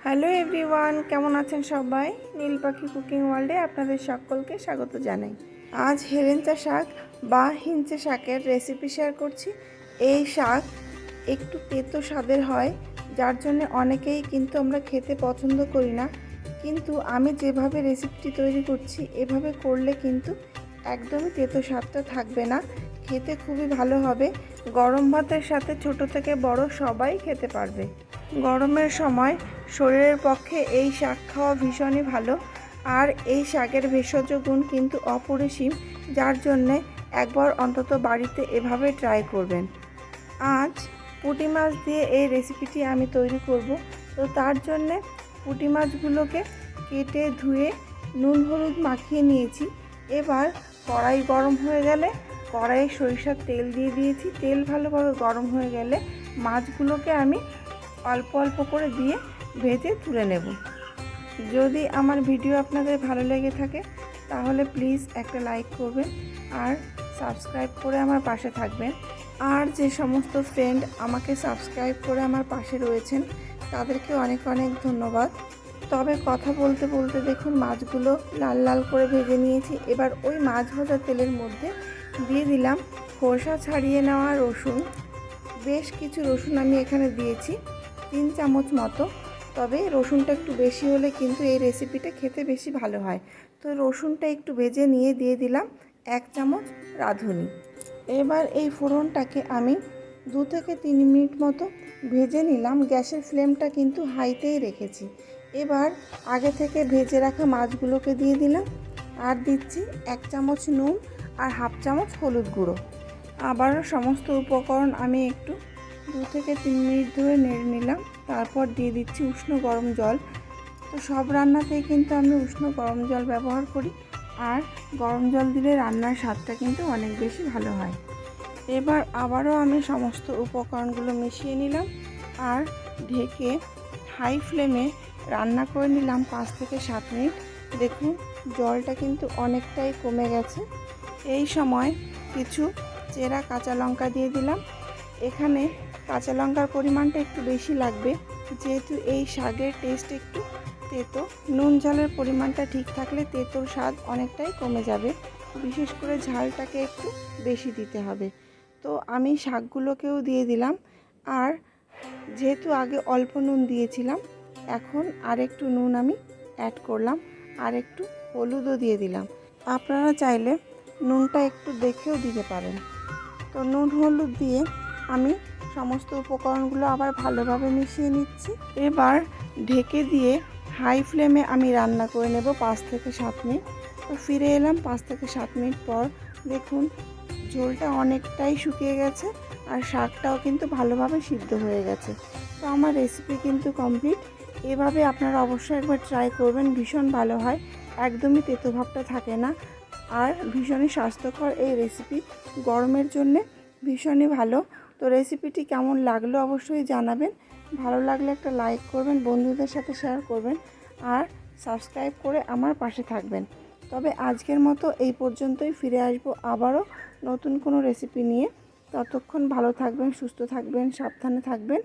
Hello everyone, কেমন আছেন সবাই? নীল পাখি কুকিং ওয়ার্ল্ডে আপনাদের সকলকে স্বাগত জানাই। আজ হেলেঞ্চা শাক বা হিঞ্চে শাকের রেসিপি শেয়ার করছি। এই শাক একটু তেতো স্বাদের হয়, যার জন্য অনেকেই কিন্তু আমরা খেতে পছন্দ করি না। কিন্তু আমি যেভাবে রেসিপিটি তৈরি করছি, এভাবে করলে কিন্তু একদমই তেতো স্বাদটা থাকবে না, খেতে খুবই ভালো হবে। গরম ভাতের সাথে ছোট থেকে বড় সবাই খেতে পারবে। গরমের সময় শরীরের পক্ষে এই শাক খাওয়া ভীষণই ভালো। আর এই শাকের ভেষজ গুণ কিন্তু অপরিসীম, যার জন্যে একবার অন্তত বাড়িতে এভাবে ট্রাই করবেন। আজ পুঁটি মাছ দিয়ে এই রেসিপিটি আমি তৈরি করব। তো তার জন্যে পুঁটি মাছগুলোকে কেটে ধুয়ে নুন হলুদ মাখিয়ে নিয়েছি। এবার কড়াই গরম হয়ে গেলে কড়াইয়ে সরিষার তেল দিয়ে দিয়েছি। তেল ভালোভাবে গরম হয়ে গেলে মাছগুলোকে আমি অল্প অল্প করে দিয়ে ভেজে তুলে নেব। যদি আমার ভিডিও আপনাদের ভালো লেগে থাকে তাহলে প্লিজ একটা লাইক করবেন আর সাবস্ক্রাইব করে আমার পাশে থাকবেন। আর যে সমস্ত ফ্রেন্ড আমাকে সাবস্ক্রাইব করে আমার পাশে রয়েছেন তাদেরকে অনেক অনেক ধন্যবাদ। তবে কথা বলতে বলতে দেখুন মাছগুলো লাল লাল করে ভেজে নিয়েছি। এবার ওই মাছ ভাজা তেলের মধ্যে দিয়ে দিলাম খোসা ছাড়িয়ে নেওয়া রসুন। বেশ কিছু রসুন আমি এখানে দিয়েছি, 3 চামচ মতো। তবে রসুনটা একটু বেশি হলে কিন্তু এই রেসিপিটা খেতে বেশি ভালো হয়। তো রসুনটা একটু ভেজে নিয়ে দিয়ে দিলাম 1 চামচ রাঁধুনি। এবার এই ফোড়নটাকে আমি 2 থেকে 3 মিনিট মতো ভেজে নিলাম। গ্যাসের ফ্লেমটা কিন্তু হাইতেই রেখেছি। এবার আগে থেকে ভেজে রাখা মাছগুলোকে দিয়ে দিলাম আর দিচ্ছি 1 চামচ নুন আর হাফ চামচ হলুদ গুঁড়ো। আবারও সমস্ত উপকরণ আমি একটু 2 থেকে 3 মিনিট ধরে নেড়ে নিলাম। তারপর দিয়ে দিচ্ছি উষ্ণ গরম জল। তো সব রান্নাতেই কিন্তু আমি উষ্ণ গরম জল ব্যবহার করি, আর গরম জল দিলে রান্নার স্বাদটা কিন্তু অনেক বেশি ভালো হয়। এবার আবারও আমি সমস্ত উপকরণগুলো মিশিয়ে নিলাম আর ঢেকে হাই ফ্লেমে রান্না করে নিলাম 5 থেকে 7 মিনিট। দেখুন জলটা কিন্তু অনেকটাই কমে গেছে। এই সময় কিছু চেরা কাঁচা লঙ্কা দিয়ে দিলাম। এখানে কাঁচা লঙ্কার পরিমাণটা একটু বেশি লাগবে, যেহেতু এই শাকের টেস্ট একটু তেতো। নুন ঝালের পরিমাণটা ঠিক থাকলে তেতোর স্বাদ অনেকটাই কমে যাবে। বিশেষ করে ঝালটাকে একটু বেশি দিতে হবে। তো আমি শাকগুলোকেও দিয়ে দিলাম। আর যেহেতু আগে অল্প নুন দিয়েছিলাম, এখন আর একটু নুন আমি অ্যাড করলাম আর একটু হলুদও দিয়ে দিলাম। আপনারা চাইলে নুনটা একটু দেখেও দিতে পারেন। তো নুন হলুদ দিয়ে আমি সমস্ত উপকরণগুলো আবার ভালোভাবে মিশিয়ে নিচ্ছি। এবার ঢেকে দিয়ে হাই ফ্লেমে আমি রান্না করে নেব 5 থেকে 7 মিনিট। তো ফিরে এলাম 5 থেকে 7 মিনিট পর। দেখুন ঝোলটা অনেকটাই শুকিয়ে গেছে আর শাকটাও কিন্তু ভালোভাবে সিদ্ধ হয়ে গেছে। তো আমার রেসিপি কিন্তু কমপ্লিট। এভাবে আপনারা অবশ্যই একবার ট্রাই করবেন, ভীষণ ভালো হয়, একদমই তেতো ভাবটা থাকে না আর ভীষণই স্বাস্থ্যকর এই রেসিপি। গরমের জন্যে ভীষণই ভালো। তো রেসিপিটি কেমন লাগলো অবশ্যই জানাবেন। ভালো লাগলে একটা লাইক করবেন, বন্ধুদের সাথে শেয়ার করবেন আর সাবস্ক্রাইব করে আমার পাশে থাকবেন। তবে আজকের মতো এই পর্যন্তই। ফিরে আসবো আবারও নতুন কোনো রেসিপি নিয়ে। ততক্ষণ ভালো থাকবেন, সুস্থ থাকবেন, সাবধানে থাকবেন।